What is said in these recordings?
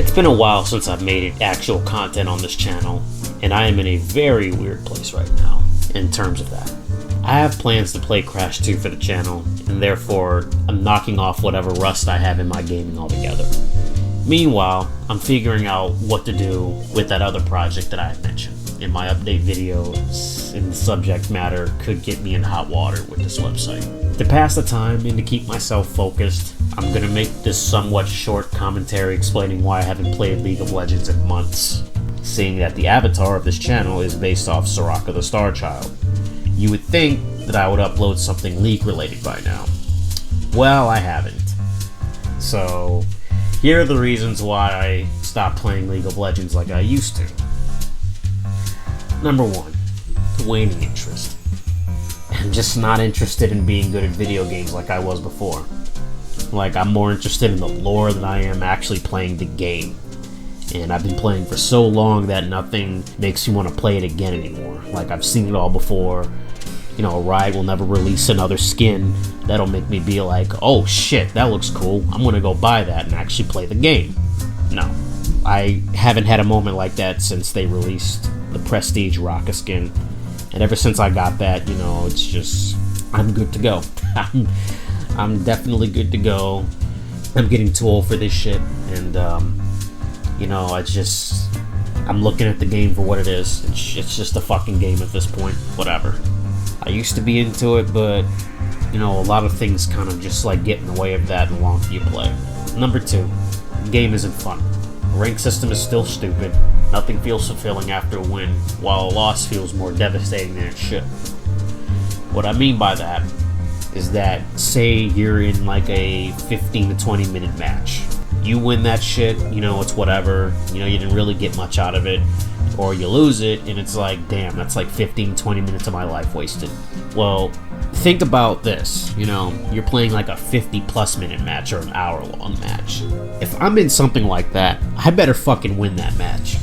It's been a while since I've made actual content on this channel, and I am in a very weird place right now in terms of that. I have plans to play Crash 2 for the channel, and therefore I'm knocking off whatever rust I have in my gaming altogether. Meanwhile, I'm figuring out what to do with that other project that I had mentioned in my update videos, and the subject matter could get me in hot water with this website. To pass the time and to keep myself focused, I'm gonna make this somewhat short commentary explaining why I haven't played League of Legends in months, seeing that the avatar of this channel is based off Soraka the Star Child. You would think that I would upload something League related by now. Well, I haven't. So, here are the reasons why I stopped playing League of Legends like I used to. Number 1, waning interest. I'm just not interested in being good at video games like I was before. Like, I'm more interested in the lore than I am actually playing the game. And I've been playing for so long that nothing makes me want to play it again anymore. Like, I've seen it all before. You know, Riot will never release another skin that'll make me be like, oh shit, that looks cool, I'm gonna go buy that and actually play the game. No, I haven't had a moment like that since they released the Prestige Raka skin. And ever since I got that, you know, it's just, I'm good to go. I'm definitely good to go. I'm getting too old for this shit, and you know, I'm looking at the game for what it is. It's just a fucking game at this point. Whatever. I used to be into it, but you know, a lot of things kind of just like get in the way of that the longer you play. Number 2, the game isn't fun. The rank system is still stupid. Nothing feels fulfilling after a win, while a loss feels more devastating than it should. What I mean by that is that, say you're in like a 15 to 20 minute match. You win that shit, you know, it's whatever, you know, you didn't really get much out of it. Or you lose it, and it's like, damn, that's like 15, 20 minutes of my life wasted. Well, think about this, you know, you're playing like a 50+ minute match or an hour-long match. If I'm in something like that, I better fucking win that match.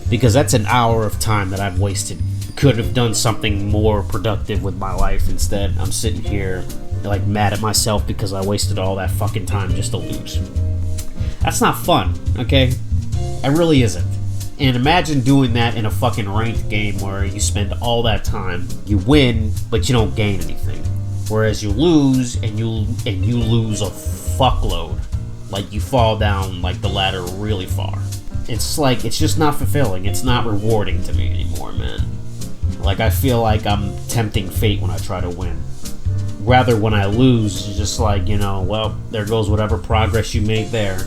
Because that's an hour of time that I've wasted. Could have done something more productive with my life. Instead, I'm sitting here like mad at myself because I wasted all that fucking time just to lose. That's not fun, okay? It really isn't. And imagine doing that in a fucking ranked game where you spend all that time, you win, but you don't gain anything. Whereas you lose, and you lose a fuckload. Like, you fall down like the ladder really far. It's like, it's just not fulfilling. It's not rewarding to me anymore, man. Like, I feel like I'm tempting fate when I try to win. Rather, when I lose, it's just like, you know, well, there goes whatever progress you made there.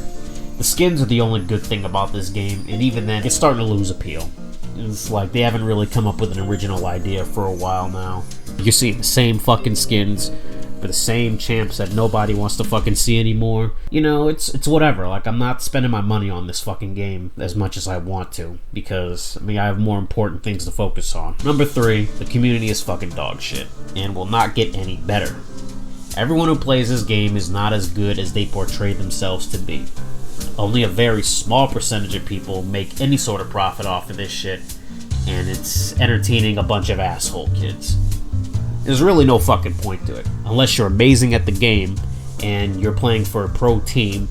The skins are the only good thing about this game, and even then, it's starting to lose appeal. It's like they haven't really come up with an original idea for a while now. You see the same fucking skins for the same champs that nobody wants to fucking see anymore. You know, it's whatever. Like, I'm not spending my money on this fucking game as much as I want to, because, I mean, I have more important things to focus on. Number 3, the community is fucking dog shit, and will not get any better. Everyone who plays this game is not as good as they portray themselves to be. Only a very small percentage of people make any sort of profit off of this shit, and it's entertaining a bunch of asshole kids. There's really no fucking point to it. Unless you're amazing at the game, and you're playing for a pro team,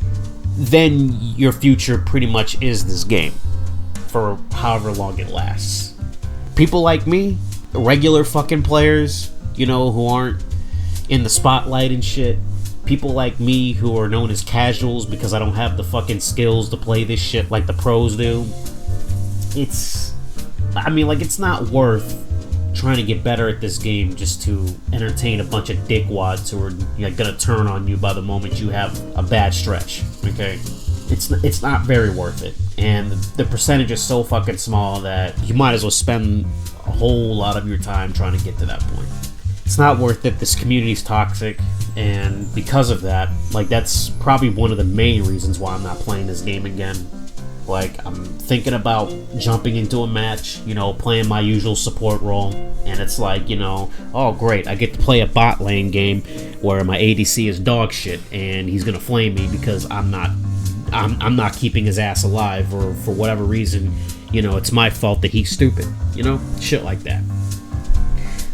then your future pretty much is this game, for however long it lasts. People like me, regular fucking players, you know, who aren't in the spotlight and shit, people like me who are known as casuals because I don't have the fucking skills to play this shit like the pros do. It's not worth trying to get better at this game just to entertain a bunch of dickwads who are, you know, gonna turn on you by the moment you have a bad stretch, okay? It's not very worth it. And the percentage is so fucking small that you might as well spend a whole lot of your time trying to get to that point. It's not worth it. This community's toxic, and because of that, like, that's probably one of the main reasons why I'm not playing this game again. Like, I'm thinking about jumping into a match, you know, playing my usual support role, and it's like, you know, oh great, I get to play a bot lane game where my ADC is dog shit, and he's gonna flame me because I'm not keeping his ass alive, or for whatever reason, you know, it's my fault that he's stupid, you know, shit like that.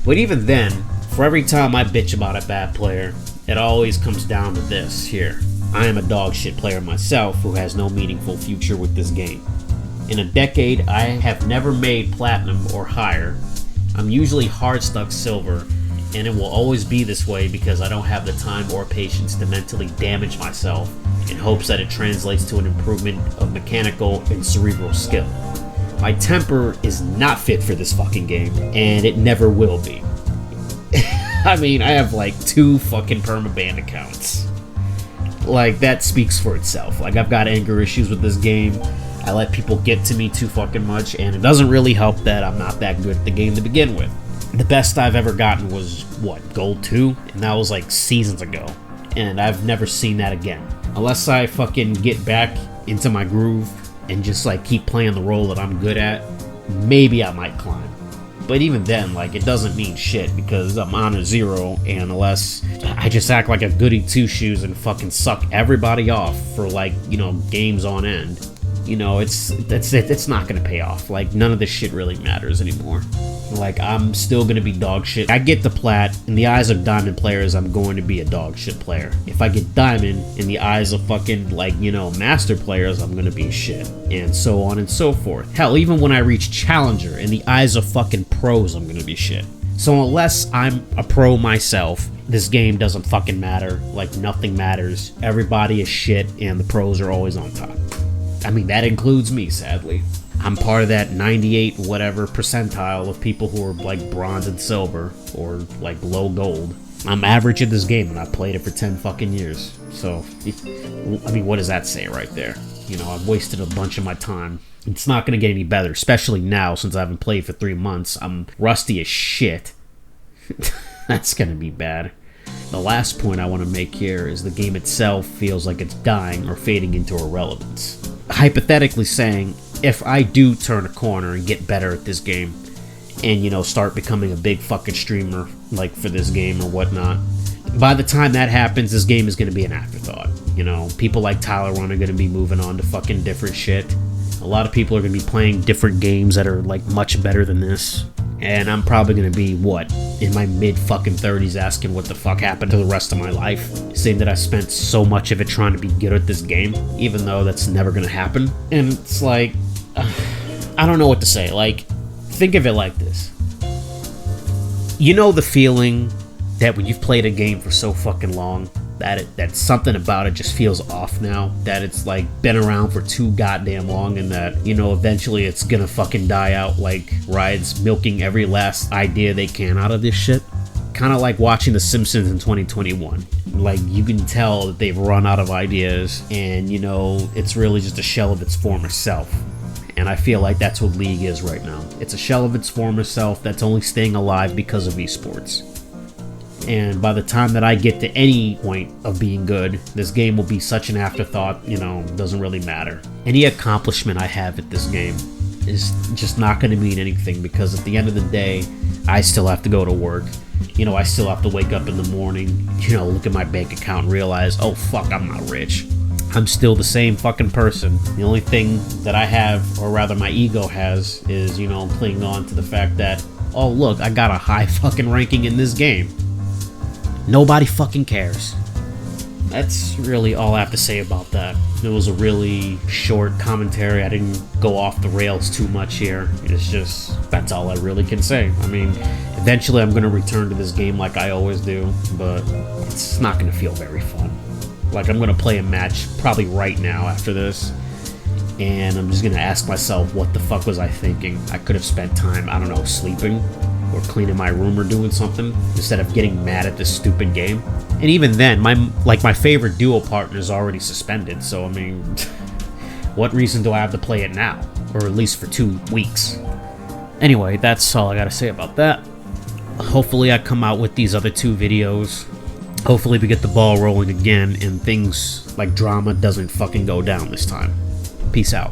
But even then, for every time I bitch about a bad player, it always comes down to this here. I am a dog shit player myself who has no meaningful future with this game. In a decade, I have never made platinum or higher. I'm usually hard stuck silver, and it will always be this way because I don't have the time or patience to mentally damage myself in hopes that it translates to an improvement of mechanical and cerebral skill. My temper is not fit for this fucking game, and it never will be. I mean, I have like 2 fucking permaban accounts. Like, that speaks for itself. Like, I've got anger issues with this game. I let people get to me too fucking much, and it doesn't really help that I'm not that good at the game to begin with. The best I've ever gotten was, what, Gold 2? And that was like seasons ago. And I've never seen that again. Unless I fucking get back into my groove and just like keep playing the role that I'm good at, maybe I might climb. But even then, like, it doesn't mean shit because I'm on a 0, and unless I just act like a goody two-shoes and fucking suck everybody off for, like, you know, games on end, you know, it's not gonna pay off. Like, none of this shit really matters anymore. Like, I'm still gonna be dog shit. I get the plat. In the eyes of diamond players, I'm going to be a dog shit player. If I get diamond, in the eyes of fucking, like, you know, master players, I'm gonna be shit. And so on and so forth. Hell, even when I reach challenger, in the eyes of fucking pros, I'm gonna be shit. So unless I'm a pro myself, this game doesn't fucking matter. Like, nothing matters. Everybody is shit, and the pros are always on top. I mean, that includes me, sadly. I'm part of that 98 whatever percentile of people who are like bronze and silver or like low gold. I'm average at this game and I've played it for 10 fucking years. So, I mean, what does that say right there? You know, I've wasted a bunch of my time. It's not going to get any better, especially now since I haven't played for 3 months. I'm rusty as shit. That's going to be bad. The last point I want to make here is the game itself feels like it's dying or fading into irrelevance. Hypothetically saying, if I do turn a corner and get better at this game and, you know, start becoming a big fucking streamer, like, for this game or whatnot, by the time that happens, this game is going to be an afterthought. You know, people like Tyler Run are going to be moving on to fucking different shit. A lot of people are going to be playing different games that are, like, much better than this. And I'm probably going to be, what, in my mid-fucking-30s asking what the fuck happened to the rest of my life. Saying that I spent so much of it trying to be good at this game, even though that's never going to happen. And it's like, I don't know what to say. Like, think of it like this. You know the feeling that when you've played a game for so fucking long, that something about it just feels off now, that it's like been around for too goddamn long, and that, you know, eventually it's gonna fucking die out, like Riot's milking every last idea they can out of this shit. Kind of like watching The Simpsons in 2021. Like, you can tell that they've run out of ideas, and, you know, it's really just a shell of its former self. And I feel like that's what League is right now. It's a shell of its former self that's only staying alive because of esports. And by the time that I get to any point of being good, this game will be such an afterthought, you know, doesn't really matter. Any accomplishment I have at this game is just not going to mean anything, because at the end of the day, I still have to go to work. You know, I still have to wake up in the morning, you know, look at my bank account and realize, oh fuck, I'm not rich. I'm still the same fucking person. The only thing that I have, or rather my ego has, is, you know, clinging on to the fact that, oh look, I got a high fucking ranking in this game. Nobody fucking cares. That's really all I have to say about that. It was a really short commentary. I didn't go off the rails too much here. It's just, that's all I really can say. I mean, eventually I'm going to return to this game like I always do, but it's not going to feel very fun. Like, I'm going to play a match probably right now after this, and I'm just going to ask myself, what the fuck was I thinking? I could have spent time, I don't know, sleeping or cleaning my room or doing something instead of getting mad at this stupid game. And even then, my favorite duo partner is already suspended, so I mean, what reason do I have to play it now? Or at least for 2 weeks. Anyway, that's all I gotta say about that. Hopefully I come out with these other 2 videos. Hopefully we get the ball rolling again and things like drama doesn't fucking go down this time. Peace out.